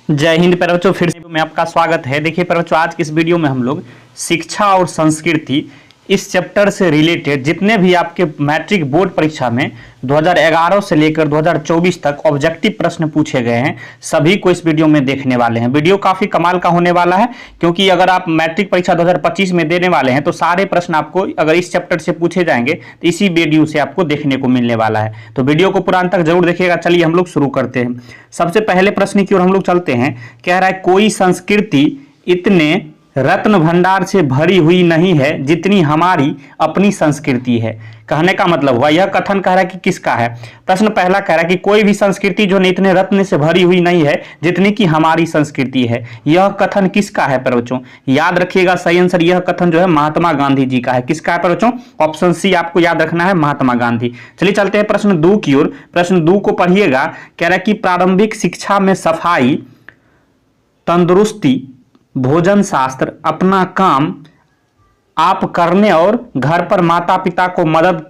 जय हिंद प्यारे बच्चों, फिर से में आपका स्वागत है। देखिए प्यारे बच्चों, आज की इस वीडियो में हम लोग शिक्षा और संस्कृति इस चैप्टर से रिलेटेड जितने भी आपके मैट्रिक बोर्ड परीक्षा में 2011 से लेकर 2024 तक ऑब्जेक्टिव प्रश्न पूछे गए हैं, सभी को इस वीडियो में देखने वाले हैं। वीडियो काफी कमाल का होने वाला है, क्योंकि अगर आप मैट्रिक परीक्षा 2025 में देने वाले हैं तो सारे प्रश्न आपको अगर इस चैप्टर से पूछे जाएंगे तो इसी वीडियो से आपको देखने को मिलने वाला है। तो वीडियो को पूरा अंत तक जरूर देखिएगा। चलिए हम लोग शुरू करते हैं। सबसे पहले प्रश्न की ओर हम लोग चलते हैं। कह रहा है कोई संस्कृति इतने रत्न भंडार से भरी हुई नहीं है जितनी हमारी अपनी संस्कृति है। कहने का मतलब हुआ, यह कथन कह रहा है कि किसका है। प्रश्न पहला कह रहा है कि कोई भी संस्कृति जो इतने रत्न से भरी हुई नहीं है जितनी कि हमारी संस्कृति है। यह कथन किसका है पर बच्चों? याद रखिएगा, सही आंसर यह कथन जो है महात्मा गांधी जी का है। किसका है पर बच्चों? ऑप्शन सी आपको याद रखना है, महात्मा गांधी। चलिए चलते हैं प्रश्न 2 की ओर। प्रश्न 2 को पढ़िएगा। कह रहा है कि प्रारंभिक शिक्षा में सफाई, तंदुरुस्ती, भोजन शास्त्र, अपना काम आप करने और घर पर माता पिता को मदद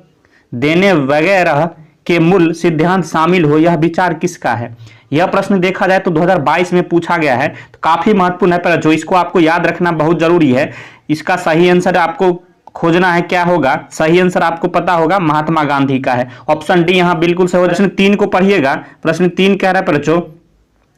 देने वगैरह के मूल सिद्धांत शामिल हो, यह विचार किसका है? यह प्रश्न देखा जाए तो 2022 में पूछा गया है, तो काफी महत्वपूर्ण है पर जो इसको आपको याद रखना बहुत जरूरी है। इसका सही आंसर आपको खोजना है, क्या होगा? सही आंसर आपको पता होगा, महात्मा गांधी का है। ऑप्शन डी यहाँ बिल्कुल सही। प्रश्न 3 को पढ़िएगा। प्रश्न 3 कह रहा है बच्चों,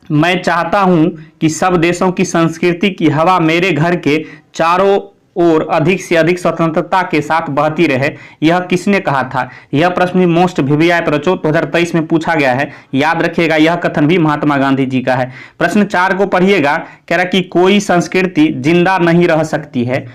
मैं चाहता हूं कि सब देशों की संस्कृति की हवा मेरे घर के चारों ओर अधिक से अधिक स्वतंत्रता के साथ बहती रहे, यह किसने कहा था? यह प्रश्न मोस्ट वीवीआई बच्चों 2023 में पूछा गया है। याद रखिएगा, यह कथन भी महात्मा गांधी जी का है। प्रश्न 4 को पढ़िएगा। कह रहा कि कोई संस्कृति जिंदा नहीं रह सकती है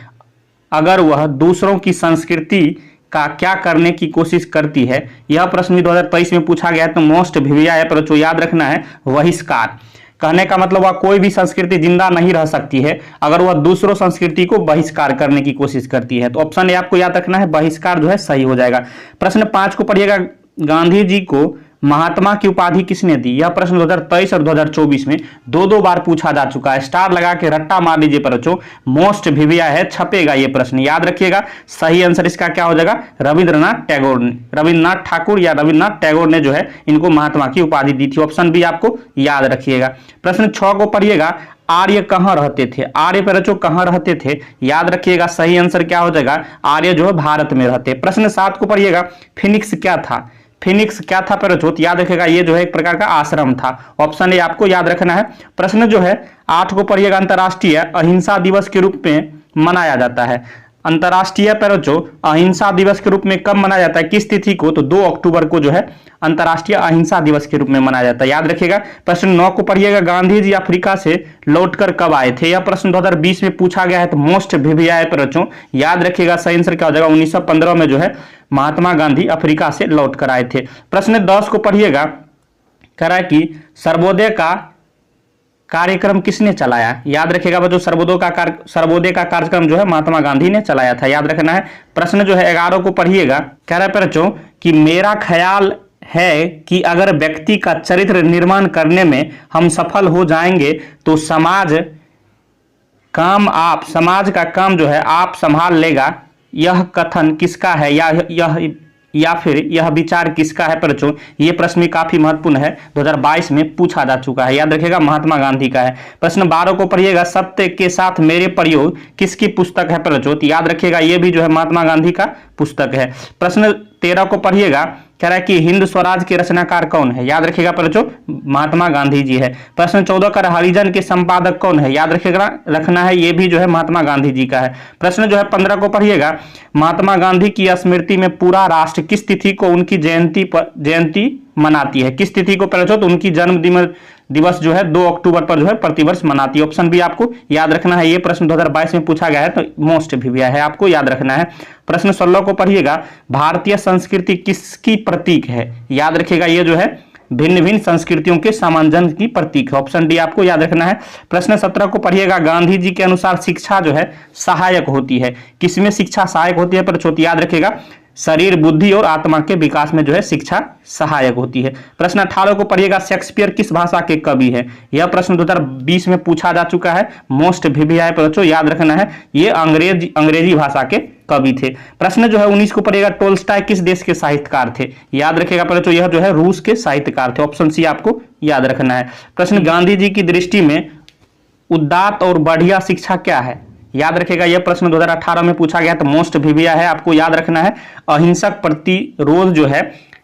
अगर वह दूसरों की संस्कृति का क्या करने की कोशिश करती है। यह प्रश्न भी 2023 में पूछा गया है, तो मोस्ट वीवीआई है पर जो याद रखना है बहिष्कार। कहने का मतलब वह कोई भी संस्कृति जिंदा नहीं रह सकती है अगर वह दूसरों संस्कृति को बहिष्कार करने की कोशिश करती है। तो ऑप्शन ए आपको याद रखना है, बहिष्कार जो है सही हो जाएगा। प्रश्न 5 को पढ़िएगा। गांधी जी को महात्मा की उपाधि किसने दी? यह प्रश्न 2023 और 2024 में दो बार पूछा जा चुका है। स्टार लगा के रट्टा मार लीजिए पर बच्चों, मोस्ट वीवीआई है, छपेगा ये प्रश्न, याद रखिएगा। सही आंसर इसका क्या हो जाएगा? रविंद्रनाथ टैगोर ने, रविंद्रनाथ ठाकुर या रविंद्रनाथ टैगोर ने जो है इनको महात्मा की उपाधि दी थी। ऑप्शन बी आपको याद रखिएगा। प्रश्न 6 को पढ़िएगा। आर्य कहां रहते थे? आर्य पर बच्चों कहां रहते थे? याद रखिएगा, सही आंसर क्या हो जाएगा? आर्य जो है भारत में रहते। प्रश्न 7 को पढ़िएगा। फिनिक्स क्या था? फिनिक्स क्या था पर याद रखेगा, ये जो है एक प्रकार का आश्रम था। ऑप्शन ए आपको याद रखना है। प्रश्न जो है 8 को पढ़िएगा। अंतर्राष्ट्रीय अहिंसा दिवस के रूप में मनाया जाता है। अंतर्राष्ट्रीय पर जो अहिंसा दिवस के रूप में कब मनाया जाता है, किस तिथि को? तो 2 अक्टूबर को जो है अंतर्राष्ट्रीय अहिंसा दिवस के रूप में मनाया जाता है, याद रखिएगा। प्रश्न 9 को पढ़िएगा। गांधी जी अफ्रीका से लौटकर कब आए थे? यह प्रश्न 2020 में पूछा गया है, तो मोस्ट वीवीआई पर बच्चों याद रखिएगा, सही आंसर क्या हो जाएगा? 1915 में जो है महात्मा गांधी अफ्रीका से लौट कर आए थे। प्रश्न 10 को पढ़िएगा। कह रहा है कि सर्वोदय का कार्यक्रम किसने चलाया? याद रखिएगा बच्चों, सर्वोदय का कार्यक्रम जो है महात्मा गांधी ने चलाया था, याद रखना है। प्रश्न जो है 11 को पढ़िएगा। कह रहा है बच्चों कि मेरा ख्याल है कि अगर व्यक्ति का चरित्र निर्माण करने में हम सफल हो जाएंगे तो समाज का काम जो है आप संभाल लेगा। यह कथन किसका है या फिर यह विचार किसका है? बच्चों ये प्रश्न भी काफी महत्वपूर्ण है, 2022 में पूछा जा चुका है, याद रखिएगा, महात्मा गांधी का है। प्रश्न 12 को पढ़िएगा। सत्य के साथ मेरे प्रयोग किसकी पुस्तक है बच्चों? याद रखिएगा, ये भी जो है महात्मा गांधी का पुस्तक है। प्रश्न 13 को पढ़िएगा। कह रहा है कि हिंद स्वराज के रचनाकार कौन है? याद रखिएगा बच्चों, महात्मा गांधी जी है। प्रश्न 14 का हरिजन के संपादक कौन है? याद रखिएगा, रखना है, ये भी जो है महात्मा गांधी जी का है। प्रश्न जो है 15 को पढ़िएगा। महात्मा गांधी की स्मृति में पूरा राष्ट्र किस तिथि को उनकी जयंती मनाती है? किस तिथि को पढ़ो तो उनकी जन्म दिवस जो है 2 अक्टूबर पर जो है प्रतिवर्ष मनाती है। ऑप्शन भी आपको याद रखना है, ये प्रश्न 2022 में पूछा गया है, तो मोस्ट वीवीआई है, आपको याद रखना है। प्रश्न 16 को पढ़िएगा। भारतीय संस्कृति किसकी प्रतीक है? याद रखिएगा, ये जो है भिन्न भिन्न संस्कृतियों के सामंजस्य की प्रतीक है। ऑप्शन डी आपको याद रखना है। प्रश्न 17 को पढ़िएगा। गांधी जी के अनुसार शिक्षा जो है सहायक होती है। किसमें शिक्षा सहायक होती है? पर याद रखिएगा, शरीर, बुद्धि और आत्मा के विकास में जो है शिक्षा सहायक होती है। प्रश्न 18 को पढ़िएगा। शेक्सपियर किस भाषा के कवि है? यह प्रश्न 2020 में पूछा जा चुका है, मोस्ट वीवीआई पर बच्चों याद रखना है, ये अंग्रेजी भाषा के कवि थे। प्रश्न जो है 19 को पढ़िएगा, टोल्स्टाय किस देश के साहित्यकार थे? याद रखिएगा पहले तो यह जो है रूस के साहित्यकार थे। ऑप्शन सी आपको याद रखना है। प्रश्न, गांधी जी की दृष्टि में उदात्त और बढ़िया शिक्षा क्या है? याद रखिएगा यह प्रश्न 2018 में पूछा गया, तो मोस्ट भिविया है, आपको याद रखना है। अहिंसक प्रतिरोध जो है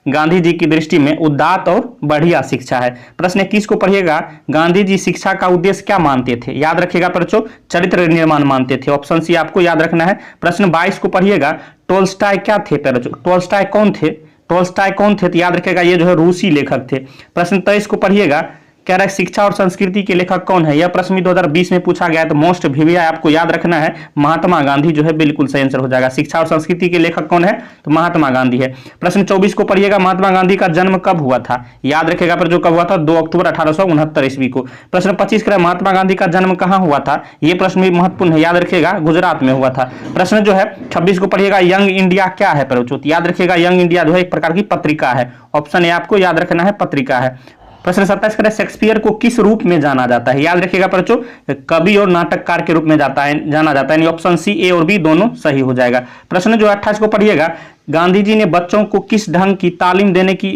गांधी जी की दृष्टि में उदात्त और बढ़िया शिक्षा है। प्रश्न 21 को पढ़िएगा, गांधी जी शिक्षा का उद्देश्य क्या मानते थे? याद रखिएगा बच्चों, चरित्र निर्माण मानते थे। ऑप्शन सी आपको याद रखना है। प्रश्न 22 को पढ़िएगा, टोल्स्टाय क्या थे? टोल्स्टाय कौन थे? टोल्स्टाय कौन थे? तो याद रखिएगा ये जो है रूसी लेखक थे। प्रश्न 23 को पढ़िएगा, कह रहा है शिक्षा और संस्कृति के लेखक कौन है? यह प्रश्न भी 2020 में पूछा गया है, तो मोस्ट भिविया आपको याद रखना है, महात्मा गांधी जो है बिल्कुल सही आंसर हो जाएगा। शिक्षा और संस्कृति के लेखक कौन है? तो महात्मा गांधी है। प्रश्न 24 को पढ़िएगा, महात्मा गांधी का जन्म कब हुआ था? याद रखिएगा पर जो कब हुआ था, 2 अक्टूबर 1869 ईस्वी को। प्रश्न 25 कह रहा है, महात्मा गांधी का जन्म कहाँ हुआ था? यह प्रश्न भी महत्वपूर्ण है, याद रखिएगा गुजरात में हुआ था। प्रश्न जो है 26 को पढ़िएगा, यंग इंडिया क्या है? पर याद रखिएगा यंग इंडिया जो है एक प्रकार की पत्रिका है। ऑप्शन ए आपको याद रखना है, पत्रिका है। प्रश्न 27 करें, शेक्सपियर को किस रूप में जाना जाता है? याद रखिएगा बच्चों, कवि और नाटककार के रूप में जाना जाता है। ऑप्शन सी ए और बी दोनों सही हो जाएगा। प्रश्न जो 28 को पढ़िएगा, गांधी जी ने बच्चों को किस ढंग की तालीम देने की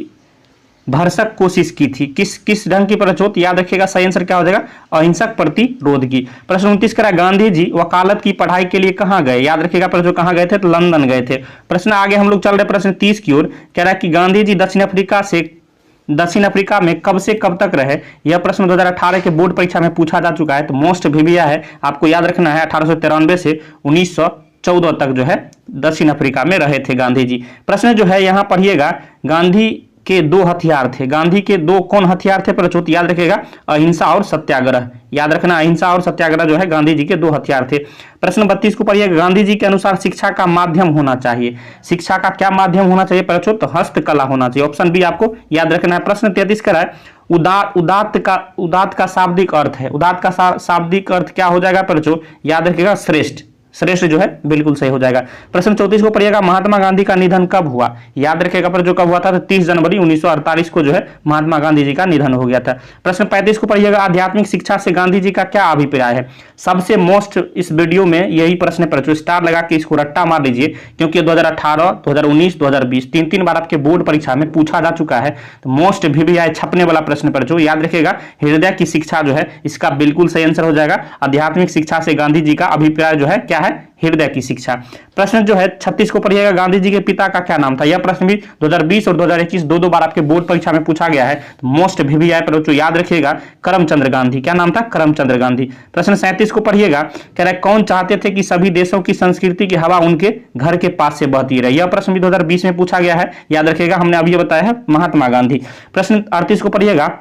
भरसक कोशिश की थी? किस ढंग की प्रचोद? याद रखिएगा सही आंसर क्या हो जाएगा, अहिंसक प्रतिरोध की। प्रश्न 29 करा, गांधी जी वकालत की पढ़ाई के लिए कहां गए? याद रखिएगा पर जो कहां गए थे, तो लंदन गए थे। प्रश्न आगे हम लोग चल रहे प्रश्न 30 की ओर, कह रहा है कि गांधी जी दक्षिण अफ्रीका में कब से कब तक रहे? यह प्रश्न 2018 के बोर्ड परीक्षा में पूछा जा चुका है, तो मोस्ट भिविया है, आपको याद रखना है 1893 से 1914 तक जो है दक्षिण अफ्रीका में रहे थे गांधी जी। प्रश्न जो है यहां पढ़िएगा, गांधी के 2 हथियार थे। गांधी के 2 कौन हथियार थे? प्रचोद याद रखिएगा, अहिंसा और सत्याग्रह। याद रखना, अहिंसा और सत्याग्रह जो है गांधी जी के 2 हथियार थे। प्रश्न 32 को पढ़िएगा, गांधी जी के अनुसार शिक्षा का माध्यम होना चाहिए। शिक्षा का क्या माध्यम होना चाहिए? प्रचोद तो हस्तकला होना चाहिए। ऑप्शन बी आपको याद रखना है। प्रश्न 33 का है, उदात्त का शाब्दिक अर्थ है। उदात्त का शाब्दिक अर्थ क्या हो जाएगा? प्रचोद याद रखिएगा, श्रेष्ठ। श्रेष्ठ जो है बिल्कुल सही हो जाएगा। प्रश्न 34 को पढ़िएगा, महात्मा गांधी का निधन कब हुआ? याद रखिएगा पर जो कब हुआ था, तो 30 जनवरी 1948 को जो है महात्मा गांधी जी का निधन हो गया था। प्रश्न 35 को पढ़िएगा, आध्यात्मिक शिक्षा से गांधी जी का क्या अभिप्राय है? सबसे मोस्ट इस वीडियो में यही प्रश्न पर स्टार लगा के इसको रट्टा मार लीजिए, क्योंकि 2018, 2019, 2020 तीन बार आपके बोर्ड परीक्षा में पूछा जा चुका है, तो मोस्ट भिविया छपने वाला प्रश्न पर जो याद रखिएगा, हृदय की शिक्षा जो है इसका बिल्कुल सही आंसर हो जाएगा। आध्यात्मिक शिक्षा से गांधी जी का अभिप्राय जो है क्या है? हृदय की शिक्षा। प्रश्न जो है 36 को पढ़िएगा, गांधी जी के पिता का क्या नाम था? यह प्रश्न भी 2020 और 2021 दो बार आपके बोर्ड परीक्षा में पूछा गया है, तो मोस्ट भिविया पर जो याद रखिएगा, करमचंद्र गांधी। क्या नाम था? करमचंद्र गांधी। प्रश्न 37 को पढ़िएगा, कह रहा है कौन चाहते थे कि सभी देशों की संस्कृति की हवा उनके घर के पास से बहती रहे? यह प्रश्न भी 2020 में पूछा गया है, याद रखिएगा, हमने अभी बताया है, महात्मा गांधी। प्रश्न 38 को पढ़िएगा,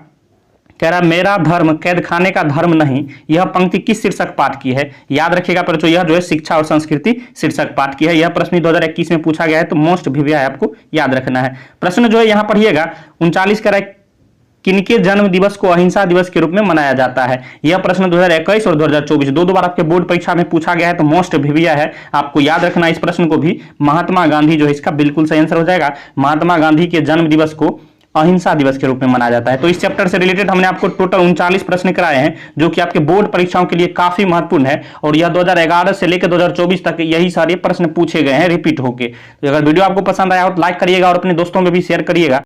कह रहा मेरा धर्म कैद खाने का धर्म नहीं, यह पंक्ति किस शीर्षक पाठ की है? याद रखिएगा पर यह जो है शिक्षा और संस्कृति शीर्षक पाठ की है। यह प्रश्न 2021 में पूछा गया है, तो मोस्ट भिविया है, आपको याद रखना है। प्रश्न जो है यहाँ पढ़िएगा 39 कह रहा है, किनके जन्म दिवस को अहिंसा दिवस के रूप में मनाया जाता है? यह प्रश्न 2021 और 2024 दो बार आपके बोर्ड परीक्षा में पूछा गया है, तो मोस्ट भिविया है, आपको याद रखना इस प्रश्न को भी। महात्मा गांधी जो है इसका बिल्कुल सही आंसर हो जाएगा। महात्मा गांधी के जन्म दिवस को अहिंसा दिवस के रूप में मनाया जाता है। तो इस चैप्टर से रिलेटेड हमने आपको टोटल 39 प्रश्न कराए हैं, जो कि आपके बोर्ड परीक्षाओं के लिए काफी महत्वपूर्ण है, और यह 2011 से लेकर 2024 तक यही सारे प्रश्न पूछे गए हैं रिपीट होके। तो अगर वीडियो आपको पसंद आया हो तो लाइक करिएगा और अपने दोस्तों में भी शेयर करिएगा।